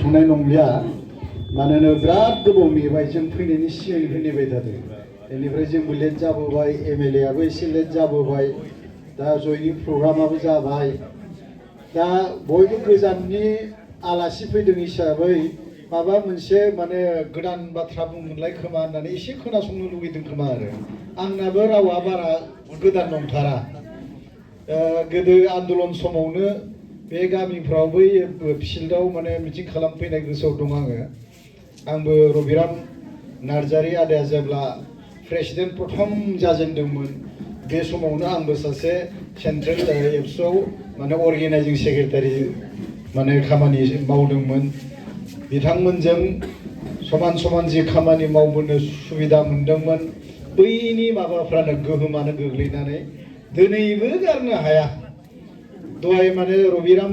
थांनाय नंलिया मानोना बिराद गोबाव नेबाय जों फैनायनि सिगांनिफ्राय नेबाय थादों बेनिफ्राय जोंबो लेट जाबोबाय एमएलए आबो एसे लेट जाबोबाय दा जयनिं प्रग्रामाबो जाबाय दा बयबो गोजाननि आलासि फैदों हिसाबै माबा मोनसे माने गोदान बाथ्रा बुंमोनलाय खोमा होननानै एसे खोनासंनो लुगैदों खोमा आरो आंनाबो रावा बारा गोदान नंथारा गोदो आन्दलन समावनो बे गामिफ्राव बै फिल्डआव माने मिटिं खालामफैनाय गोसोआव दं आंबो रबिराम नार्जारी आदाया जेब्ला प्रेसिडेन्ट प्रथम जाजेनदोंमोन बे समावनो आंबो सासे सेन्ट्रेल एबसुआव माने अर्गेनाइजिं सेक्रेटारि माने खामानि मावदोंमोन बिथांमोनजों समान समान जि खामानि मावबोनो सुबिदा मोनदोंमोन बैनि माबाफ्रानो गोहोमानो गोग्लैनानै दिनैबो गारनो हाया दहाय माने रबिराम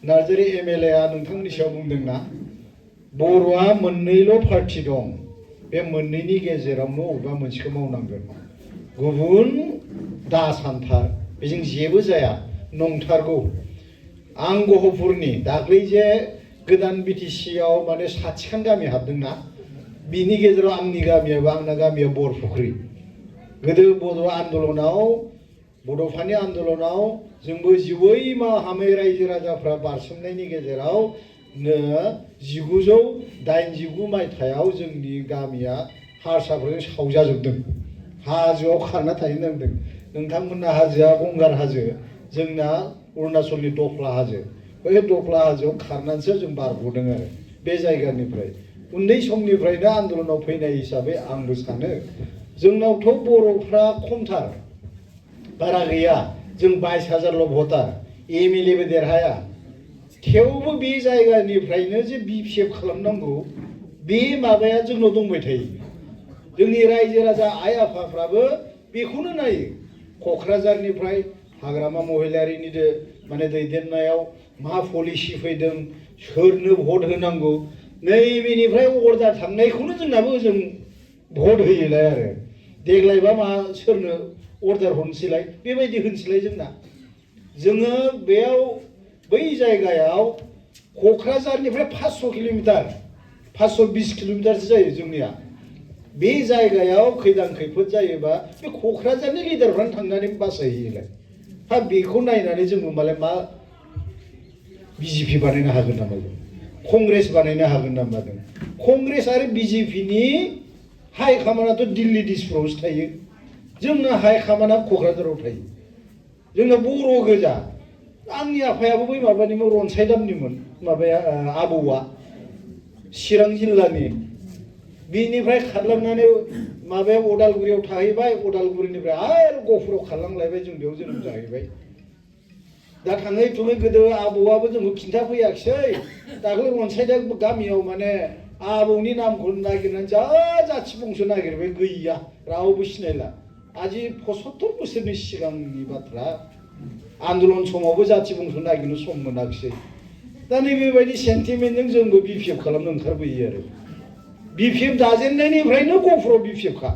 नार्जारी एमएलए आ नोंथांमोननि सायाव बुंदोंना बर'आ मोननैल' पार्टी दं बे मोननैनि गेजेरावनो अबेबा मोनसेखौ मावनांगोन गुबुन दा सानथार बेजों जेबो जाया नंथारगौ आं गहपुरनि दाख्लै जे गोदान बिटिसिआव माने 60 खान गामि हाबदोंना बिनि गेजेराव आंनि गामियाबो आंना गामिया बरफुख्रि गोदो बड' आन्दलनाव बड'फानि आन्दलनाव जोंबो 14 माहामै रायजो राजाफ्रा बारसोमनायनि गेजेराव 1989 मायथाइयाव जोंनि गामिया हारसाफोरजों सावजाजोबदों हाजोआव खारना थाहैनो नांदों नोंथांमोनना हाजोआ गंगार हाजो जोंना अरुणाचलनि दफ्ला हाजो बै दफ्ला हाजोआव खारनानैसो जों बारग'दों आरो बे जायगानिफ्राय उन्दै समनिफ्रायनो आन्दलनाव फैनाय हिसाबै आंबो सानो जोंनावथ' बर'फ्रा खमथार बारा गैया जों 22,000ल' भटार एमएलएबो देरहाया थेवबो बे जायगानिफ्रायनो जे बिपिएफ खालामनांगौ बे माबाया जोंनाव दंबाय थायो जोंनि रायजो राजा आइ आफाफ्राबो बेखौनो नायो क'क्राझारनिफ्राय हाग्रामा महिलारिनि माने दैदेननायाव मा पलिसि फैदों सोरनो भट होनांगौ नैबेनिफ्राय अर्डार थांनायखौनो जोंनाबो जों भट होयोलाय आरो देग्लायबा मा सोरनो अर्डार हरनोसैलाय बेबायदि होनसैलाय जोङो बेयाव बै जायगायाव क'क्राझारनिफ्राय 500 किल'मिटार 520 किल'मिटारसो जायो जोंनिया बे जायगायाव खैदां खैफोद जायोबा बे क'क्राझारनि लिडारफ्रानो थांनानै बासायहैयोलाय हा बेखौ नायनानै जोंबो मालाय मा बिजेपि बानायनो हागोन नामा जों कंग्रेस बानायनो हागोन नामा जों कंग्रेस आरो बिजेपिनि हाइ कमान्डआथ' दिल्ली दिसपुरावसो थायो जोंना हाइ कमान्डआ क'क्राझाराव थायो जोंना बर' गोजा आंनि आफायाबो बै माबानिमोन रनसायदामनिमोन माबाया आबौआ चिरां जिल्लानि बिनिफ्राय खारलांनानै माबायाव अदालगुरियाव थाहैबाय अदालगुरिनिफ्राय आरो गहपुराव खारलांलायबाय जों बेयाव जोनोम जाहैबाय दा थाङै थुङै गोदो आबौआबो जोंखौ खिन्थाफैयाखिसै दाख्लै रनसायदा गामियाव माने आबौनि नामखौ नागिरनानै जा जाथि बंस नागिरबाय गैया रावबो सिनायला आजि 75 बोसोरनि सिगांनि बाथ्रा आन्दलन समावबो जाथि बंस नागिरनो सम मोनाखिसै दा नैबेबायदि सेन्टिमेन्टजों जोंबो बिपिएफ खालामनो ओंखारबोयो आरो बिपिएफ दाजेननायनिफ्रायनो गहपुराव बिपिएफखा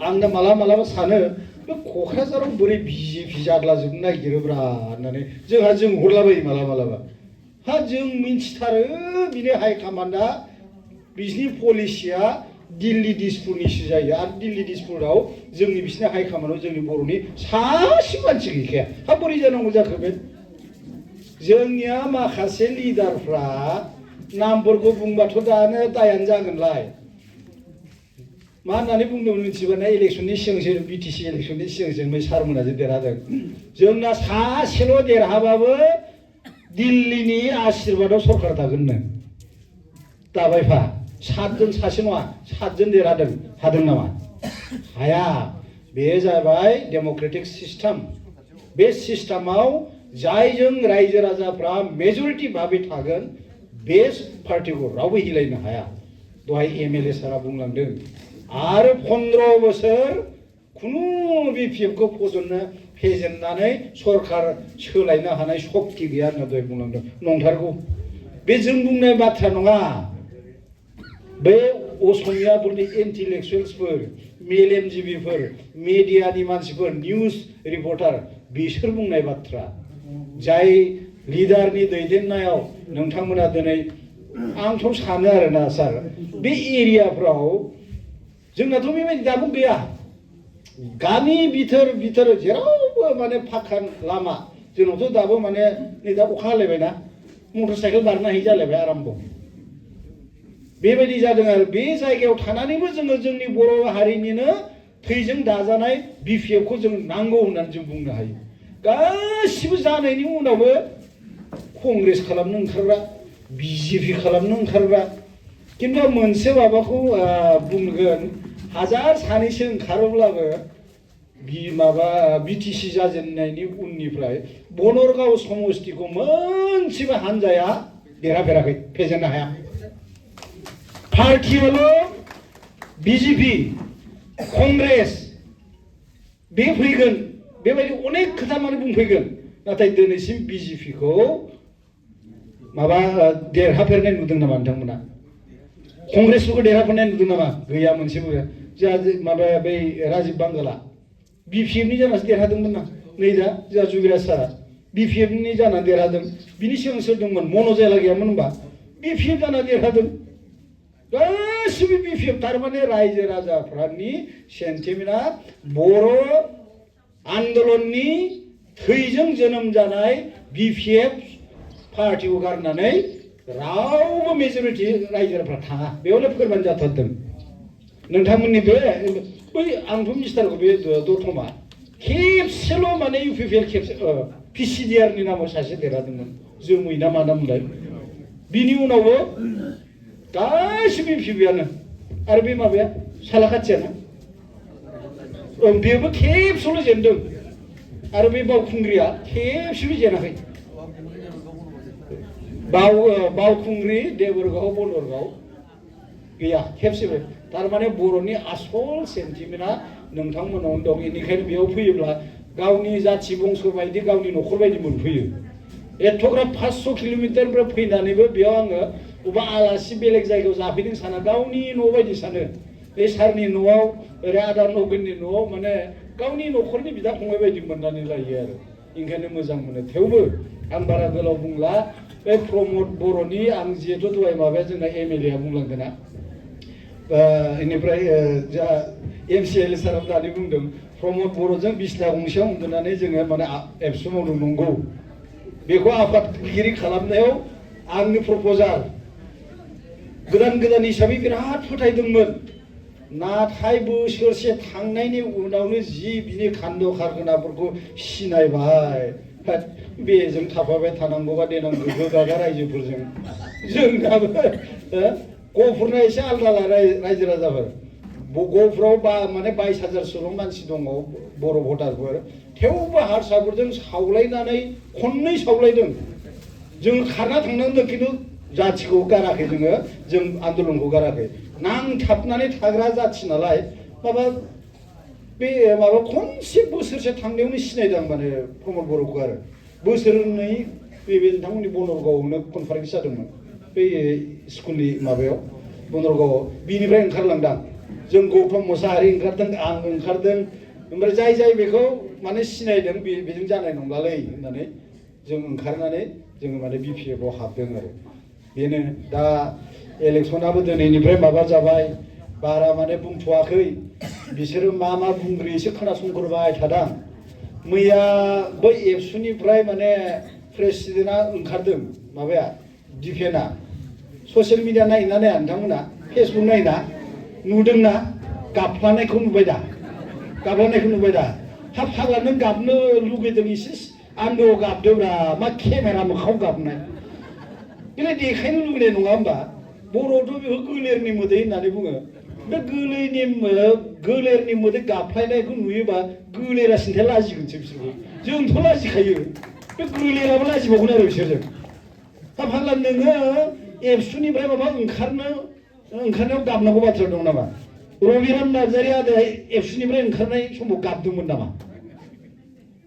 आंना मालाबा सानो बे क'क्राझाराव बोरै बिजेपि जाद्लाजोबनो नागिरोब्रा होननानै जों हरलाबायो मालाबा हा जों मिन्थिथारो बिनि हाइ कमान्डआ बिसिनि पलिसिया दिल्ली दिसपुरनिसो जायो आरो दिल्ली दिसपुराव जोंनि बिसिनि हाइ कमान्डआव जोंनि बर'नि सासे मानसि गैखाया हा बोरै जानांगौ जाखो बे जोंनिया माखासे लिडारफ्रा नामफोरखौ बुंबाथ' दानो दायानो जागोनलाय मा होननानै बुंदोंमोन मिथिबाना इलेक्सननि सिगांसो बिटिसि इलेक्सननि सिगांसो बै सारमोना जे देरहादों जोंना सासेल' देरहाबाबो दिल्लीनि आशीर्बादाव सरकार थागोननो दाबायफा 7 जन सासे नङा 7 जन देरहादों हादों नामा हाया बे जाबाय डेम'क्रेटिक सिस्टेम बे सिस्टेमाव जायजों रायजो राजाफ्रा मेजरिटि भाबै थागोन बे पार्टिखौ रावबो हिलायनो हाया दहाय एमएलए सारा बुंलांदों आरो 15 बोसोर खुनु बिपिएफखौ फेजेननानै सरकार सोलायनो हानाय सक्ति गैया होनना दहाय बुंलांदों नंथारगौ बे जों बुंनाय बाथ्रा नङा बे असमियाफोरनि इन्टेलेक्सुवेल्सफोर मेलेमजिबिफोर मिडियानि मानसिफोर निउज रिपर्टार बिसोर बुंनाय बाथ्रा जाय लिडारनि दैदेननायाव नोंथांमोना दिनै आंथ' सानो आरोना सार बे एरियाफ्राव जोंनाथ' बेबायदि दाबो गैया गामि बिथोर जेरावबो माने फाखा लामा जोंनावथ' दाबो माने नै दा अखा हालायबायना मटर साइकेल बारनो हायि जालायबाय आराम्भ बेबायदि जादों आरो बे जायगायाव थानानैबो जोङो जोंनि बर' हारिनिनो थैजों दाजानाय बिपिएफखौ जों नांगौ होननानै जों बुंनो हायो गासिबो जानायनि उनावबो कंग्रेस खालामनो ओंखारग्रा बिजेपि खालामनो ओंखारग्रा किन्तु मोनसे माबाखौ बुंगोन हाजार सानैसो ओंखारोब्लाबो बिटिसि जाजेननायनि उननिफ्राय बनरगाव समस्तिखौ मोनसेबो हान्जाया देरहाफेराखै फेजेननो हाया पार्टियाल' बिजेपि कंग्रेस बे फैगोन बेबायदि अनेक खोथा माने बुंफैगोन नाथाय दिनैसिम बिजेपिखौ देरहाफेरनाय नुदों नामा नोंथांमोना कंग्रेसफोरखौ देरहाफेरनाय नुदों नामा गैया मोनसेबो जोंहा बै राजीब बांगाला बिपिएफनि जानासो देरहादोंमोन ना नै दा जोंहा जुबिराज सारा बिपिएफनि जानानै देरहादों बिनि सिगां सोर दंमोन मन'जाला गैयामोन होनबा बिपिएफ जानानै देरहादों गासिबो बिपिएफ थारमाने रायजो राजाफोरनि सेन्टिमेन्टआ बर' आन्दलननि थैजों जोनोम जानाय बिपिएफ पार्टिखौ गारनानै रावबो मेजरिटि रायजोफोरा थाङा बेयावनो फोरमान जाथारदों नोंथांमोननि बै आंथ' मिनिस्टारखौ बे दतमा खेबसेल' माने इउपिपिएल खेबसे पिसिडिआरनि नामाव सासे देरहादोंमोन जोमै ना मा नामलाय बिनि उनावबो गासिबो इउपिपिआनो आरो बे माबाया सालाखाथियाना बेबो खेबसेल' जेनदों आरो बे बावखुंग्रिया खेबसेबो जेनाखै बावखुंग्रि देबोरगाव बनरगाव गैया खेबसेबो थारमाने बर'नि आसल सेन्टिमेन्टआ नोंथांमोनावनो दं बेनिखायनो बेयाव फैयोब्ला गावनि जाथि बंस बायदि गावनि न'खर बायदि मोनफैयो एथ'ग्राब 500 किल'मिटारनिफ्राय फैनानैबो बेयाव आङो बबेबा आलासि बेलेग जायगायाव जाफैदों साना गावनि न' बायदि सानो बे सारनि न'आव ओरै आदा नगेननि न'आव माने गावनि न'खरनि बिदा फंबाय बायदि मोननानै लायो आरो ओंखायनो मोजां मोनो थेवबो आं बारा गोलाव बुंला बे प्रमद बर'नि आं जिहेतु दहाय माबाया जोंना एमएलए आ बुंलांदोंना बेनिफ्राय जोंहा एमसिएल सारा दानि बुंदों प्रमद बर'जों बिसना गंसेयाव उन्दुनानै जोङो माने एबसु मावदों नंगौ बेखौ आफादगिरि खालामनायाव आंनि प्रप'जाल गोदान हिसाबै बिराद फोथायदोंमोन नाथाय बोसोरसे थांनायनि उनावनो जि बिनि खान्द' खारखोनाफोरखौ सिनायबाय बेजों थाफाबाय थानांगौबा देनां गोगागा रायजोफोरजों जोंनाबो गहपुरना एसे आलदा रायजो राजाफोर गहपुराव माने 22,000 मानसि दङ बर' भटारफोर थेवबो हारसाफोरजों सावलायनानै खननै सावलायदों जों खारना थांनांदों खिन्थु जाथिखौ गाराखै जों आन्दलनखौ गाराखै नांथाबनानै थाग्रा जाथि नालाय माबा खनसे बोसोरसे थांनायावनो सिनायदों माने प्रमद बर'खौ आरो बोसोरनै बे नोंथांमोननि बनरगावआवनो कनफारेन्स जादोंमोन बे स्कुलनि माबायाव बनरगावआव बिनिफ्राय ओंखारलांदां जों गौतम मोसाहारि ओंखारदों आं ओंखारदों ओमफ्राय जाय बेखौ माने सिनायदों बेजों जानाय नंलालै होननानै जों ओंखारनानै जोङो माने बिपिएफआव हाबदों आरो बेनो दा इलेक्सनाबो दिनैनिफ्राय माबा जाबाय बारा माने बुंथ'वाखै बिसोरो मा बुंग्रोयो एसे खोनासंग्रोबाय थादां मैया बै एबसुनिफ्राय माने प्रेसिडेन्टआ ओंखारदों माबाया डिफेन्सआ ससियेल मिडिया नायोना नाया नोंथांमोना फेसबुक नायोना नुदोंना गाबफ्लानायखौ नुबाय दा हाब फाग्ला नों गाबनो लुगैदों एसे आन्दोआव गाबदोंब्रा मा केमेरा मोखाङाव गाबनाय बेलाय देखायनो लुगैनाय नङा होमबा बर'आवथ' बेखौ गोलेरनि मोदै होननानै बुङो बे गोलेरनि मोदै गाबफ्लायनायखौ नुयोबा गोलेरा सिन्थाय लाजिगोनसो बिसोरबो जोंथ' लाजिखायो बे गोलेराबो लाजिबावगोन आरो बिसोरजों दा फाग्ला नोङो एबसुनिफ्राय माबा ओंखारनायाव गाबनांगौ बाथ्रा दं नामा रबिराम नार्जारि आदाया एबसुनिफ्राय ओंखारनाय समाव गाबदोंमोन नामा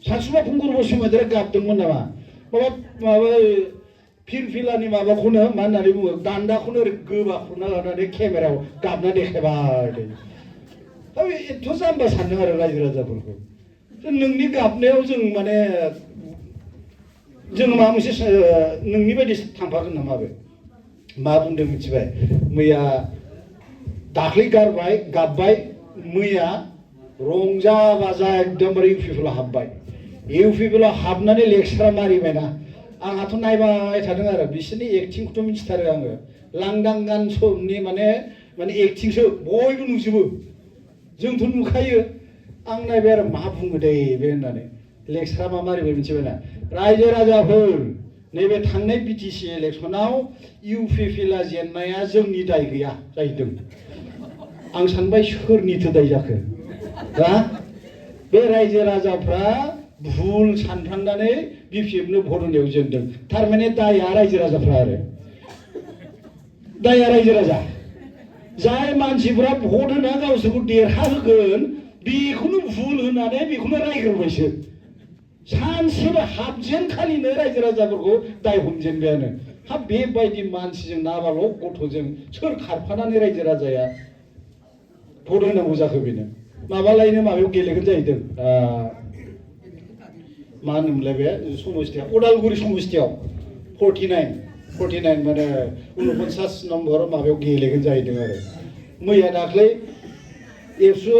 सानसुमा फुंगुर बसुमतारिया गाबदोंमोन नामा माबा फिरफिलानि माबाखौनो मा होननानै बुङो दान्दाखौनो ओरै गोबाख्रुबना लानानै केमेरायाव गाबना देखायबाय दा एथ' जाम्बा सानदों आरो रायजो राजाफोरखौ नोंनि गाबनायाव जों माने जोङो माबा मोनसे नोंनि बायदि थांफागोन नामा बे मा बुंदों मिथिबाय मैया दाख्लै गाबबाय मैया रंजा बाजा एकदमबारे इउ पि पि एल आव हाबबाय इउ पि पि एल आव हाबनानै लेक्सारा मारिबायना आंहाथ' नायबाय थादों आरो बिसोरनि एक्टिंखौथ' मिथिथारो आङो लांदां गान समनि माने एक्टिंसो बयबो नुजोबो जोंथ' नुखायो आं नायबाय आरो मा बुङो दे बे होननानै लेक्सारा मा मारिबाय मिथिबायना रायजो राजाफोर नैबे थांनाय बिटिसि इलेक्सनाव इउ पि पि एल आ जेननाया जोंनि दाय गैया जाहैदों आं सानबाय सोरनिथो दाय जाखो दा बे रायजो राजाफ्रा भुल सानफ्लांनानै बि पि एफ नो भट होनायाव जेनदों थारमाने दाया रायजो राजाफ्रा आरो दाया रायजो राजा जाय मानसिफ्रा भट होना गावसोरखौ देरहाहोगोन बेखौनो भुल होनानै बेखौनो रायग्रोबायसो सानसेबो हाबजेनखालिनो रायजो राजाफोरखौ दाय हमजेनबायानो हाब बेबायदि मानसिजों नाबाल' गथ'जों सोर खारफानानै रायजो राजाया भट होनांगौ जाखो बेनो माबालायनो माबायाव गेलेगोन जाहैदों मा होनोमोनलाय बे समस्तिया उदालगुरि समस्तियाव 49 माने 49 नम्बर माबायाव गेलेगोन जाहैदों आरो मैया दाख्लै एबसु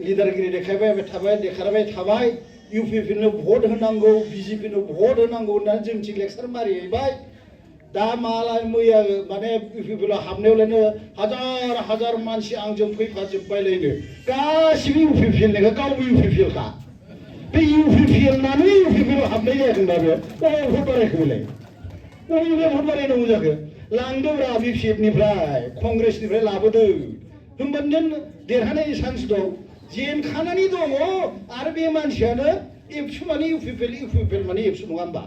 लिडारगिरि देखायबाय थाबाय इउ पि पि एल नो भट होनांगौ बिजेपि नो भट होनांगौ होननानै जोंथिं लेक्सार मारिहैबाय दा मालाय मैया माने इउ पि पि एल आव हाबनायावलायनो हाजार मानसि आंजों फैफाजोब्बायलायनो गासिबो इउ पि पि एल निखा गावबो इउ पि पि एल खा बे इउ पि पि एल नानो इउ पि पि एल आव हाबनाय जायाखैबा बे बबे भट बारायखो बेलाय बबे भट बारायनांगौ जाखो लांदोब्रा बि पि एफ निफ्राय कंग्रेसनिफ्राय लाबोदो होमबानो देरहानायनि चान्स दं जेनखानानै दङ आरो बे मानसियानो एबसु माने इउ पि पि एल माने एबसु नङा होमबा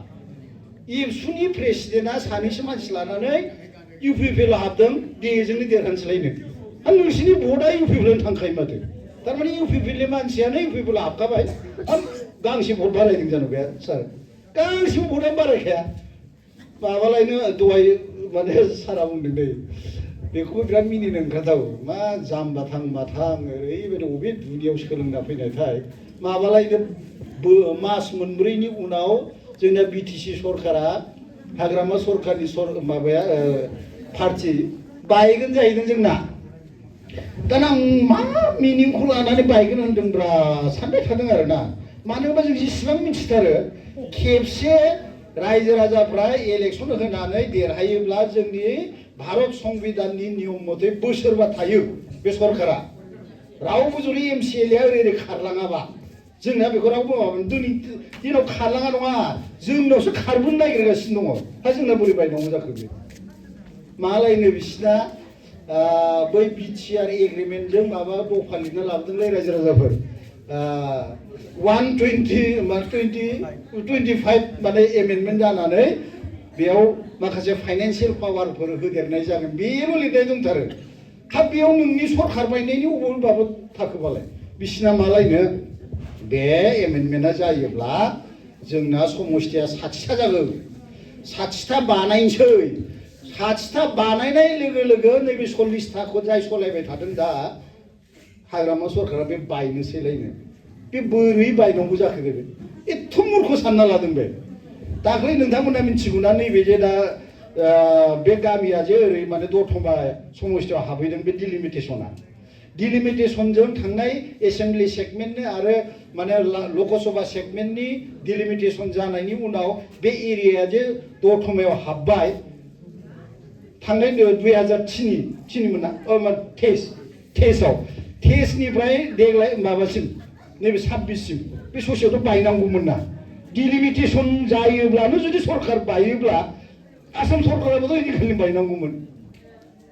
एबसुनि प्रेसिडेन्टआ सानैसो मानसि लानानै इउ पि पि एल आव हाबदों बेजोंनो देरहानोसैलायनो आरो नोंसिनि भटआ इउ पि पि एल थांखायो माथो थारमाने इउ पि पि एल नि मानसियानो इउ पि पि एल आव हाबखाबाय गांसे भट बारायदों जानो बे सार गांसेबो भटआनो बारायखाया माबालायनो दहाय माने सारा बुंदों दै बेखौबो बिराद मिनिनो ओंखारथाव मा जाम्बा थां ओरैबायदि अबे दुनियाव सोलोंना फैनायथाय माबालायनो मास मोनब्रैनि उनाव जोंना बिटिसि सरकारा हाग्रामा सरकारनि माबाया पार्टि बायगोन जाहैदों जोंना दाना आं मा मिनिंखौ लानानै बायगोन होनदोंब्रा सानबाय थादों आरो ना मानो होनबा जों जेसेबां मिथिथारो खेबसे रायजो राजाफ्रा इलेक्सन होनानै देरहायोब्ला जोंनि भारत संबिधाननि नियम मथे बोसोरबा थायो बे सरकारा रावबो जुदि एम सि एल आ ओरै खारलाङाबा जोंना बेखौ रावबो माबानो दिनाव खारलाङा नङा जोंनावसो खारबोनो नागिरगासिनो दङ दा जोंना बोरै बायनांगौ जाखो बे मालायनो बिसिना बै बि टि आर एग्रिमेन्टजों माबा दफा लिरना लाबोदोंलै रायजो राजाफोर 125 माने एमेन्डमेन्ट जानानै बेयाव माखासे फाइनान्सियेल पावारफोर होदेरनाय जागोन बेल' लिरनाय दंथारो हा बेयाव नोंनि सरकार बायनायनि अबेबाबो थाखोबालाय बिसिना मालायनो बे एमेन्डमेन्टआ जायोब्ला जोंना समस्तिया 60टा जागोन 60टा बानायनोसै 60टा बानायनाय लोगो लोगो नैबे 40टाखौ जाय सलायबाय थादों दा हाग्रामा सरकारा बे बायनोसैलायनो बे बोरै बायनांगौ जाखो बे एथ' मूर्ख सानना लादों बे दाख्लै नोंथांमोना मिथिगौना नैबे जे दा बे गामिया जे ओरै माने दतमा समस्तियाव हाबहैदों बे डिलिमिटेसनजों थांनाय एसेम्बलि सेगमेन्टनि आरो माने लकसभा सेगमेन्टनि डिलिमिटेसन जानायनि उनाव बे एरियाया जे दतमायाव हाबबाय थांनाय 2003 मोन ना 23 निफ्राय देग्लाय माबासिम नैबे 26 सिम बे ससेयावथ' बायनांगौमोन ना डिलिमिटेसन जायोब्लानो जुदि सरकार बायोब्ला आसाम सरकाराबोथ' इदिखालि बायनांगौमोन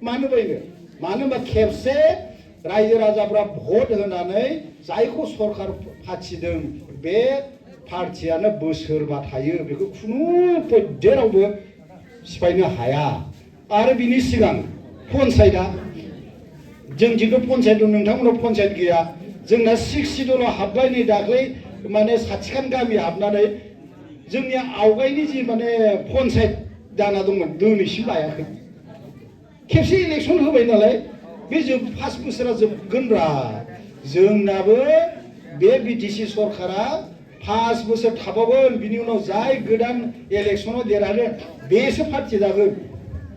मानो बायनो मानो होनबा खेबसे रायजो राजाफ्रा भट होनानै जायखौ सरकार फाथिदों बे पार्टियानो बोसोरबा थायो बेखौ खुनु पय्दे रावबो सिफायनो हाया आरो बिनि सिगां पन्सायतआ जोंथिंथ' पन्सायत दं नोंथांमोनाव पन्सायत गैया जोंना 6 सिदुलाव हाबबाय नै दाख्लै माने 60खान गामि हाबनानै जोंनि आवगायनि जि माने पन्सायत दाना दंमोन दिनैसिम लायाखै खेबसे इलेक्सन होबाय नालाय बे 5 बोसोरा जोबगोनब्रा जोंनाबो बे बिटिसि सरकारा 5 बोसोर थाबावगोन बिनि उनाव जाय गोदान इलेक्सनाव देरहागोन बेसो पार्टी जागोन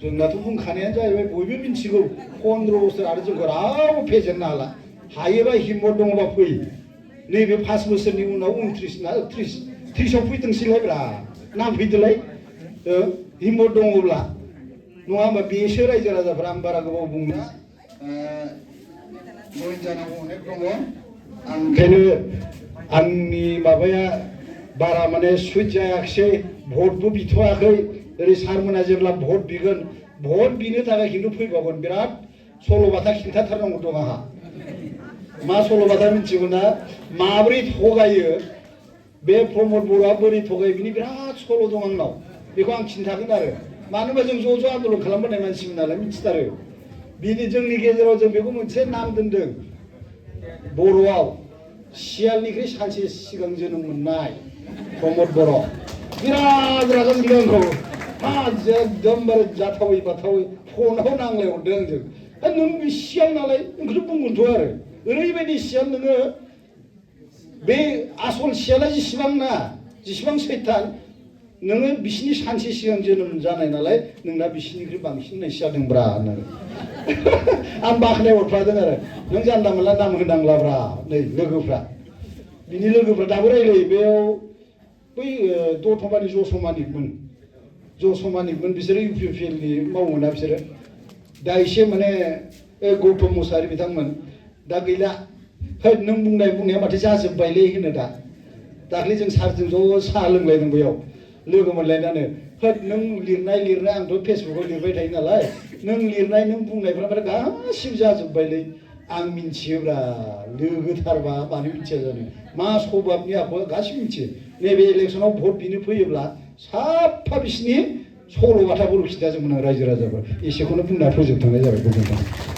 जोंनाथ' बुंखानायानो जाहैबाय बयबो मिथिगौ 15 बोसोर आरो जोंखौ रावबो फेजेननो हाला हायोबा हिम्मत दङबा फै नैबे 5 बोसोरनि उनाव 29 ना 30आव फैथोंसैलायब्रा नांफैदोलाय हिम्मत दङब्ला नङा होमबा बेसो रायजो राजाफ्रा आं बारा गोबाव बुंला जइन जानांगौ अनेक दङ आं ओंखायनो आंनि माबाया बारा माने सुइट जायाखिसै भटबो बिथ'वाखै ओरै सारमोना जेब्ला भट बिगोन भट बिनो थाखाय खिन्थु फैबावगोन बिराद सल'बाथा खिन्थाथारनांगौ दं आंहा मा सल'बाथा मिथिगौ ना माब्रै थगायो बे प्रमद बर'आ बोरै थगायो बिनि बिराद सल' दं आंनाव बेखौ आं खिन्थागोन आरो मानो होनबा जों ज' आन्दलन खालामबोनाय मानसिमोन नालाय मिथिथारो बिनि जोंनि गेजेराव जों बेखौ मोनसे नाम दोनदों बर'आव सियालनिख्रुइ सानसे सिगां जोनोम मोननाय प्रमद बर' बिराद रागा जोंदों आंखौ एकदमबारे जाथावै बाथावै फनाव नांलायहरदों आंजों नों बे सियाल नालाय नोंखौथ' बुंगोनथ' आरो ओरैबायदि सियाल नोङो बे आसल सियाला जेसेबां सैतान नोङो बिसिनि सानसे सिगां जोनोम जानाय नालाय नोंना बिसिनिख्रुइ बांसिन नायसि जादोंब्रा होननानै आं बाख्नायहरफ्लादों आरो नों जानला मोनला नाम होनांलाब्रा नै लोगोफ्रा बिनि लोगोफ्रा दाबो रायलायो बेयाव बै दतमानि जसमानिकमोन बिसोरो UPPLनि मावोना बिसोरो दा एसे माने गौतम मुसाहारि बिथांमोन दा गैला होद नों बुंनाया माथो जाजोब्बायलै होनो दा दाख्लै जों सारजों ज' साहा लोंलायदों बैयाव लोगो मोनलायनानै होद नों लिरनाय आंथ' फेसबुकाव लिरबाय थायो नालाय नों लिरनाय नों बुंनायफ्रा माथो गासिबो जाजोब्बायलै आं मिथियोब्रा लोगोथारबा मानो मिथिया जानो मा सभाबनि आखुआ गासिबो मिथियो नैबे इलेक्सनाव भट बिनो फैयोब्ला साफा बिसिनि सल'बाथाफोरखौ खिन्थाजोबगोन आं रायजो राजाफोर एसेखौनो बुंना फोजोबथ'नाय जाबाय गोजोन्थों।